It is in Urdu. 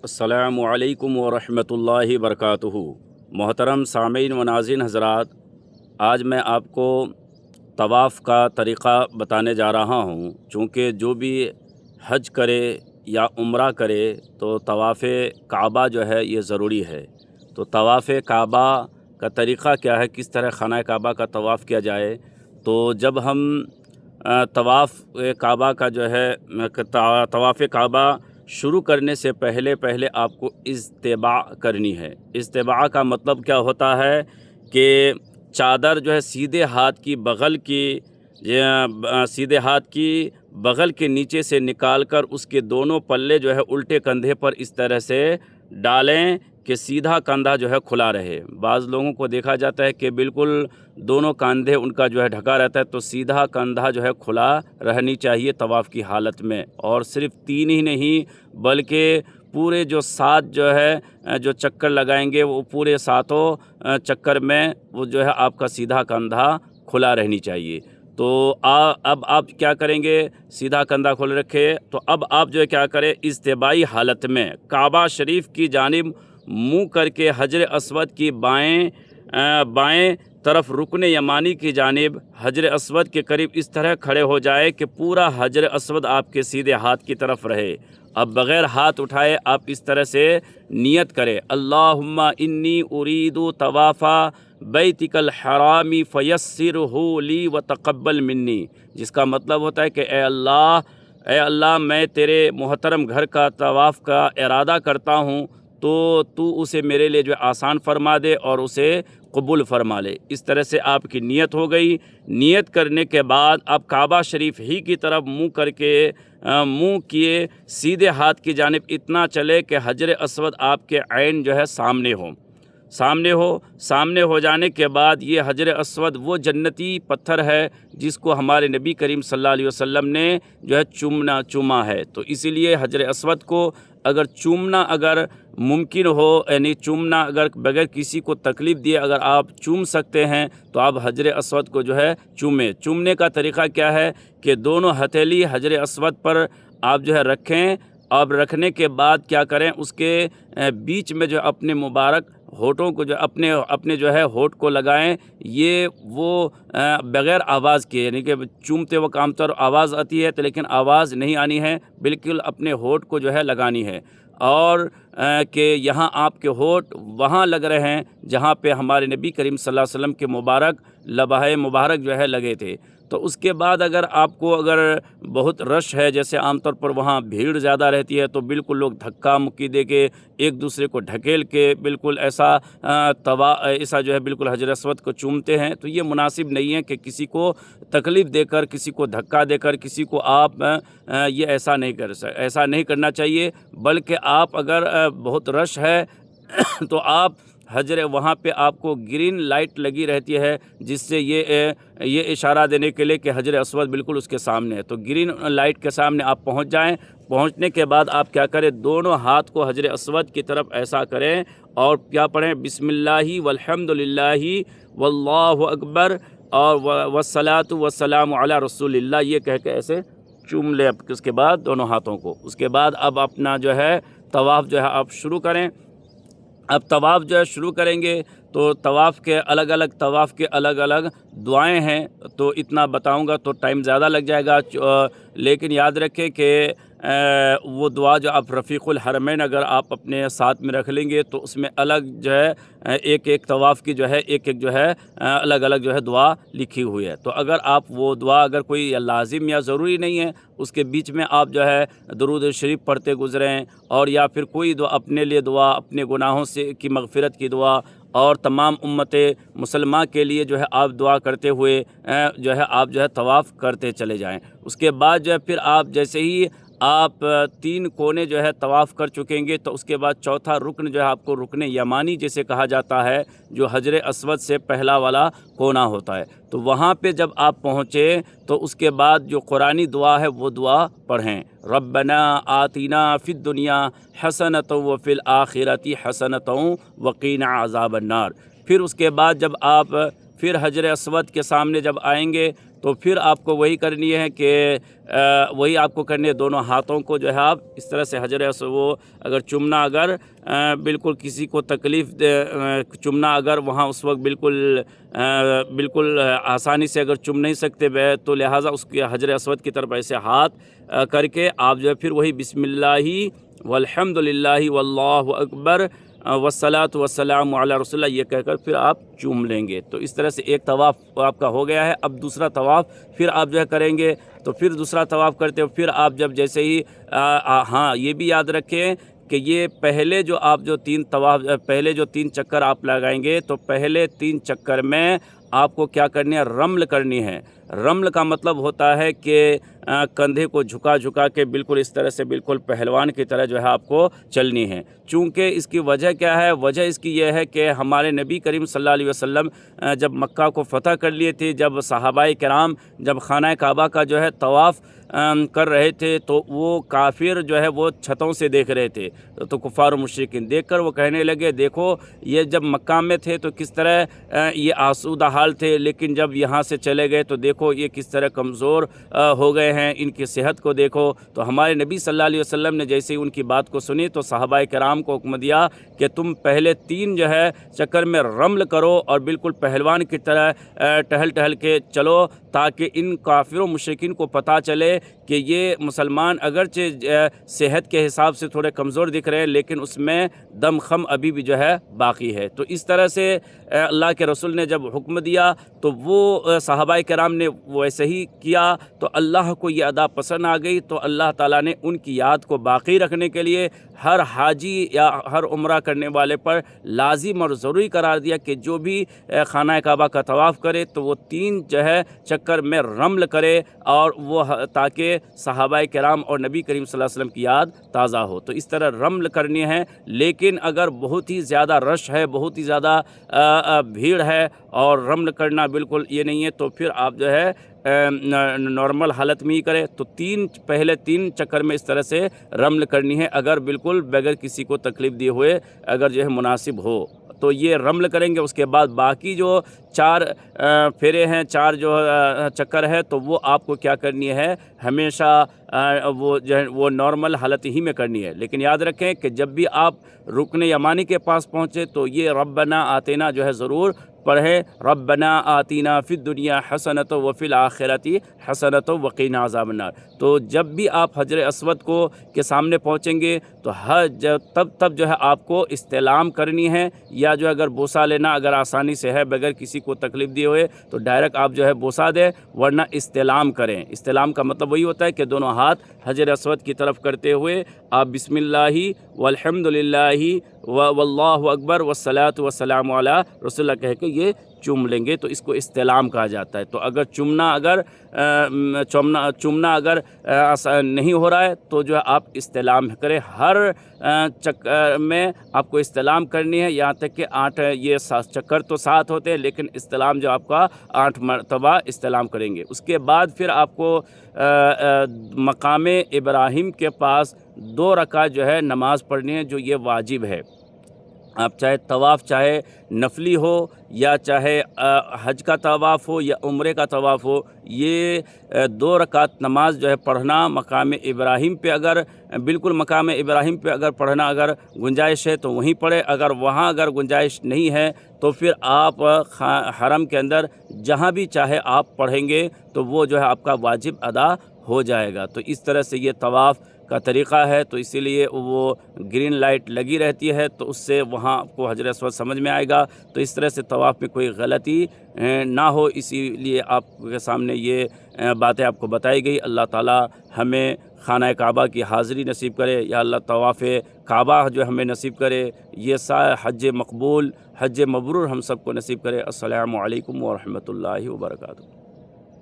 السلام علیکم ورحمۃ اللہ وبرکاتہ۔ محترم سامعین و ناظرین حضرات، آج میں آپ کو طواف کا طریقہ بتانے جا رہا ہوں۔ چونکہ جو بھی حج کرے یا عمرہ کرے تو طواف کعبہ جو ہے یہ ضروری ہے۔ تو طواف کعبہ کا طریقہ کیا ہے، کس طرح خانہ کعبہ کا طواف کیا جائے؟ تو جب ہم طواف کعبہ کا جو ہے طواف کعبہ شروع کرنے سے پہلے آپ کو استباع کرنی ہے۔ استباع کا مطلب کیا ہوتا ہے کہ چادر جو ہے سیدھے ہاتھ کی بغل کے نیچے سے نکال کر اس کے دونوں پلے جو ہے الٹے کندھے پر اس طرح سے ڈالیں کہ سیدھا کندھا جو ہے کھلا رہے۔ بعض لوگوں کو دیکھا جاتا ہے کہ بالکل دونوں کاندھے ان کا جو ہے ڈھکا رہتا ہے، تو سیدھا کندھا جو ہے کھلا رہنی چاہیے طواف کی حالت میں۔ اور صرف 3 ہی نہیں بلکہ پورے جو 7 جو ہے جو چکر لگائیں گے وہ پورے 7 چکر میں وہ جو ہے آپ کا سیدھا کندھا کھلا رہنی چاہیے۔ تو اب آپ کیا کریں گے؟ سیدھا کندھا کھول رکھے تو اب آپ جو ہے کیا کریں، استبائی حالت میں کعبہ شریف کی جانب منہ کر کے حجر اسود کی بائیں طرف رکن یمانی کی جانب حجر اسود کے قریب اس طرح کھڑے ہو جائے کہ پورا حجر اسود آپ کے سیدھے ہاتھ کی طرف رہے۔ اب بغیر ہاتھ اٹھائے آپ اس طرح سے نیت کرے، اللہم انی ارید طواف بیتک الحرام فیسرہ لی وتقبل منی، جس کا مطلب ہوتا ہے کہ اے اللہ میں تیرے محترم گھر کا طواف کا ارادہ کرتا ہوں، تو اسے میرے لیے جو آسان فرما دے اور اسے قبول فرما لے۔ اس طرح سے آپ کی نیت ہو گئی۔ نیت کرنے کے بعد آپ کعبہ شریف ہی کی طرف منہ کیے سیدھے ہاتھ کی جانب اتنا چلے کہ حجر اسود آپ کے عین جو ہے سامنے ہو جانے کے بعد یہ حجر اسود وہ جنتی پتھر ہے جس کو ہمارے نبی کریم صلی اللہ علیہ وسلم نے جو ہے چوما ہے۔ تو اسی لیے حجر اسود کو اگر چومنا اگر ممکن ہو، یعنی چومنا اگر بغیر کسی کو تکلیف دیے اگر آپ چوم سکتے ہیں تو آپ حجر اسود کو جو ہے چومیں۔ چومنے کا طریقہ کیا ہے کہ دونوں ہتھیلی حجر اسود پر آپ جو ہے رکھیں، اب رکھنے کے بعد کیا کریں، اس کے بیچ میں جو اپنے مبارک ہونٹوں کو جو اپنے جو ہے ہونٹ کو لگائیں۔ یہ وہ بغیر آواز کے، یعنی کہ چومتے وقت عام طور آواز آتی ہے تو لیکن آواز نہیں آنی ہے، بالکل اپنے ہونٹ کو جو ہے لگانی ہے، اور کہ یہاں آپ کے ہونٹ وہاں لگ رہے ہیں جہاں پہ ہمارے نبی کریم صلی اللہ علیہ وسلم کے مبارک لبہائے مبارک جو ہے لگے تھے۔ تو اس کے بعد اگر آپ کو اگر بہت رش ہے، جیسے عام طور پر وہاں بھیڑ زیادہ رہتی ہے، تو بالکل لوگ دھکا مکی دے کے ایک دوسرے کو ڈھکیل کے بالکل ایسا جو ہے بالکل حجر اسود کو چومتے ہیں۔ تو یہ مناسب نہیں ہے کہ کسی کو تکلیف دے کر، کسی کو دھکا دے کر کسی کو آپ یہ ایسا نہیں کرنا چاہیے، بلکہ آپ اگر بہت رش ہے تو آپ وہاں پہ آپ کو گرین لائٹ لگی رہتی ہے، جس سے یہ اشارہ دینے کے لیے کہ حجر اسود بالکل اس کے سامنے ہے۔ تو گرین لائٹ کے سامنے آپ پہنچ جائیں۔ پہنچنے کے بعد آپ کیا کریں، دونوں ہاتھ کو حجر اسود کی طرف ایسا کریں اور کیا پڑھیں، بسم اللہ والحمد للہ واللہ اکبر اور والصلاۃ والسلام علی رسول اللہ، یہ کہہ کے ایسے چوم لیں اس کے بعد دونوں ہاتھوں کو۔ اس کے بعد اب اپنا جو ہے طواف جو ہے آپ شروع کریں۔ اب طواف جو ہے شروع کریں گے تو طواف کے الگ الگ دعائیں ہیں، تو اتنا بتاؤں گا تو ٹائم زیادہ لگ جائے گا، لیکن یاد رکھیں کہ وہ دعا جو آپ رفیق الحرمین اگر آپ اپنے ساتھ میں رکھ لیں گے تو اس میں الگ جو ہے ایک طواف کی جو ہے ایک جو ہے الگ جو ہے دعا لکھی ہوئی ہے۔ تو اگر آپ وہ دعا اگر کوئی لازم یا ضروری نہیں ہے، اس کے بیچ میں آپ جو ہے درود شریف پڑھتے گزریں، اور یا پھر کوئی دعا اپنے لیے دعا، اپنے گناہوں سے کی مغفرت کی دعا، اور تمام امت مسلمہ کے لیے جو ہے آپ دعا کرتے ہوئے جو ہے آپ جو ہے طواف کرتے چلے جائیں۔ اس کے بعد جو ہے پھر آپ جیسے ہی آپ 3 کونے جو ہے طواف کر چکیں گے تو اس کے بعد چوتھا رکن جو ہے آپ کو رکن یمانی جسے کہا جاتا ہے، جو حجر اسود سے پہلا والا کونا ہوتا ہے، تو وہاں پہ جب آپ پہنچے تو اس کے بعد جو قرآنی دعا ہے وہ دعا پڑھیں، ربنا آتنا فی الدنیا حسنۃ وفی الآخرۃ حسنۃ وقنا عذاب النار۔ پھر اس کے بعد جب آپ پھر حجر اسود کے سامنے جب آئیں گے تو پھر آپ کو وہی کرنی ہے کہ وہی آپ کو کرنی ہے، دونوں ہاتھوں کو جو ہے آپ اس طرح سے حجر اسود وہ اگر چومنا، اگر بالکل کسی کو تکلیف چومنا اگر وہاں اس وقت بالکل آسانی سے اگر چوم نہیں سکتے تو لہٰذا اس کے حجر اسود کی طرف ایسے ہاتھ کر کے آپ جو ہے پھر وہی بسم اللہ والحمد للہ واللہ اکبر والصلاۃ والسلام علی رسول اللہ یہ کہہ کر پھر آپ چوم لیں گے۔ تو اس طرح سے ایک طواف آپ کا ہو گیا ہے۔ اب دوسرا طواف پھر آپ جو ہے کریں گے، تو پھر دوسرا طواف کرتے ہو پھر آپ جب جیسے ہی ہاں یہ بھی یاد رکھیں کہ یہ پہلے جو تین چکر آپ لگائیں گے تو پہلے 3 چکر میں آپ کو کیا کرنی ہے، رمل کرنی ہے۔ رمل کا مطلب ہوتا ہے کہ کندھے کو جھکا کے بالکل اس طرح سے بالکل پہلوان کی طرح جو ہے آپ کو چلنی ہے۔ چونکہ اس کی وجہ کیا ہے؟ وجہ اس کی یہ ہے کہ ہمارے نبی کریم صلی اللہ علیہ وسلم جب مکہ کو فتح کر لیے تھے، جب صحابہ کرام جب خانہ کعبہ کا جو ہے طواف کر رہے تھے تو وہ کافر جو ہے وہ چھتوں سے دیکھ رہے تھے، تو کفار و مشرکین دیکھ کر وہ کہنے لگے دیکھو یہ جب مکہ میں تھے تو کس طرح یہ آسودہ حال تھے، لیکن جب یہاں سے چلے گئے تو دیکھو یہ کس طرح کمزور ہو گئے ہیں، ان کی صحت کو دیکھو۔ تو ہمارے نبی صلی اللہ علیہ وسلم نے جیسے ہی ان کی بات کو سنی تو صحابہ کرام کو حکم دیا کہ تم پہلے 3 جو ہے چکر میں رمل کرو اور بالکل پہلوان کی طرح ٹہل کے چلو، تاکہ ان کافر و مشرکین کو پتہ چلے کہ یہ مسلمان اگرچہ صحت کے حساب سے تھوڑے کمزور دکھ رہے ہیں لیکن اس میں دم خم ابھی بھی جو ہے باقی ہے۔ تو اس طرح سے اللہ کے رسول نے جب حکم دیا تو وہ صحابہ کرام نے ویسے ہی کیا، تو اللہ کو یہ ادا پسند آ گئی، تو اللہ تعالیٰ نے ان کی یاد کو باقی رکھنے کے لیے ہر حاجی یا ہر عمرہ کرنے والے پر لازم اور ضروری قرار دیا کہ جو بھی خانہ کعبہ کا طواف کرے تو وہ 3 جو ہے چکر میں رمل کرے، اور وہ تاکہ صحابہ کرام اور نبی کریم صلی اللہ علیہ وسلم کی یاد تازہ ہو۔ تو اس طرح رمل کرنی ہے، لیکن اگر بہت ہی زیادہ رش ہے، بہت ہی زیادہ بھیڑ ہے اور رمل کرنا بالکل یہ نہیں ہے تو پھر آپ جو ہے نارمل حالت میں ہی کرے۔ تو پہلے 3 چکر میں اس طرح سے رمل کرنی ہے، اگر بالکل بغیر کسی کو تکلیف دیے ہوئے اگر جو ہے مناسب ہو تو یہ رمل کریں گے۔ اس کے بعد باقی جو 4 پھیرے ہیں، 4 جو چکر ہے تو وہ آپ کو کیا کرنی ہے، ہمیشہ وہ جو ہے وہ نارمل حالت ہی میں کرنی ہے۔ لیکن یاد رکھیں کہ جب بھی آپ رکن یمانی کے پاس پہنچے تو یہ ربنا آتینا جو ہے ضرور پڑھیں، ربنا آتینا فی الدنیا حسنۃ وفی الآخرۃ حسنۃ وقینا عذاب النار۔ تو جب بھی آپ حجر اسود کے سامنے پہنچیں گے تو تب جو ہے آپ کو استلام کرنی ہے، یا جو اگر بوسہ لینا اگر آسانی سے ہے بغیر کسی کو تکلیف دیے ہوئے تو ڈائریکٹ آپ جو ہے بوسہ دیں، ورنہ استلام کریں۔ استلام کا مطلب وہی ہوتا ہے کہ دونوں ہاتھ حجر اسود کی طرف کرتے ہوئے آپ بسم اللہ والحمد للہ واللہ اکبر والصلاۃ والسلام علی رسول اللہ کہہ کے یہ چوم لیں گے، تو اس کو استلام کہا جاتا ہے۔ تو اگر چومنا اگر نہیں ہو رہا ہے تو جو ہے آپ استلام کریں، ہر چکر میں آپ کو استلام کرنی ہے، یہاں تک کہ 8 یہ چکر تو 7 ہوتے ہیں لیکن استلام جو آپ کا 8 مرتبہ استلام کریں گے۔ اس کے بعد پھر آپ کو مقام ابراہیم کے پاس 2 رکعت جو ہے نماز پڑھنی ہے، جو یہ واجب ہے۔ آپ چاہے طواف چاہے نفلی ہو یا چاہے حج کا طواف ہو یا عمرے کا طواف ہو، یہ 2 رکعت نماز جو ہے پڑھنا مقام ابراہیم پہ اگر بالکل مقام ابراہیم پہ اگر پڑھنا اگر گنجائش ہے تو وہیں پڑھے، اگر وہاں اگر گنجائش نہیں ہے تو پھر آپ حرم کے اندر جہاں بھی چاہے آپ پڑھیں گے تو وہ جو ہے آپ کا واجب ادا ہو جائے گا۔ تو اس طرح سے یہ طواف کا طریقہ ہے، تو اسی لیے وہ گرین لائٹ لگی رہتی ہے تو اس سے وہاں آپ کو حجر اسود سمجھ میں آئے گا۔ تو اس طرح سے طواف میں کوئی غلطی نہ ہو، اسی لیے آپ کے سامنے یہ باتیں آپ کو بتائی گئی۔ اللہ تعالی ہمیں خانہ کعبہ کی حاضری نصیب کرے، یا اللہ طواف کعبہ جو ہمیں نصیب کرے، یہ حج مقبول حج مبرور ہم سب کو نصیب کرے۔ السلام علیکم ورحمۃ اللہ وبرکاتہ۔